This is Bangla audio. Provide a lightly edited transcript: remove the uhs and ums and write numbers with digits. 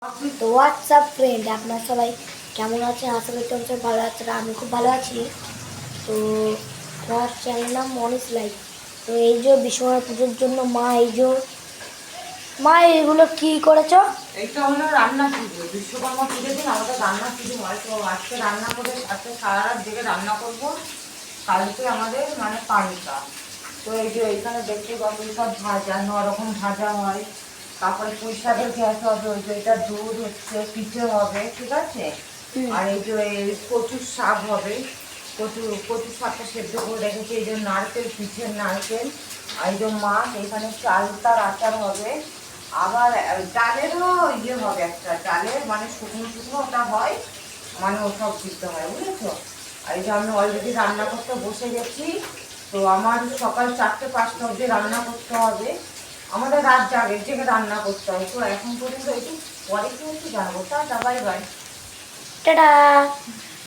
তো হোয়াটসঅ্যাপ ফ্রেন্ড, আপনার সবাই কেমন আছেন? আশা করি তোমরা সবাই ভালো আছেন। আমি খুব ভালো আছি। তো আমার চ্যানেল নাম মনিস লাইফ। তো এই যে বিশ্বকর্মা পুজোর জন্য মা এগুলো কি করেছো? এইটা হলো রান্না পুজো। বিশ্বকর্মা পুজোর দিন আমাদের রান্না পুজো হয়। তো আজকে রান্না করে আজকে সারা রাত জেগে রান্না করবো। কালকে আমাদের মানে পান্তা। তো এই যে এইখানে দেখতে পাবো সব ভাজা, 9 রকম ভাজা হয়। তারপরে পুঁই শাকের গ্যাস হবে, ওই যে এটা দুধ হচ্ছে, পিঠে হবে, ঠিক আছে। আর এই যে এই কচুর শাক হবে, কচুর শাকটা সেদ্ধ করে রেখেছি। এই যে নারকেল, পিঠের নারকেল, আর এই যে মাছ, এইখানে চালতার আচার হবে। আবার ডালেরও ইয়ে হবে, একটা ডালের মানে শুকনো শুকনো ওটা হয়, মানে ওসব দিতে হয়, বুঝেছো। আর এই যে আমি অলরেডি রান্না করতে বসে গেছি। তো আমার সকাল 4টে-5টা অবধি রান্না করতে হবে। আমাদের রাত জেগে রান্না করতে হবে। তো এখন পর্যন্ত একটু পরে কি হচ্ছে জানাবো। Tata, bye bye. টাটা।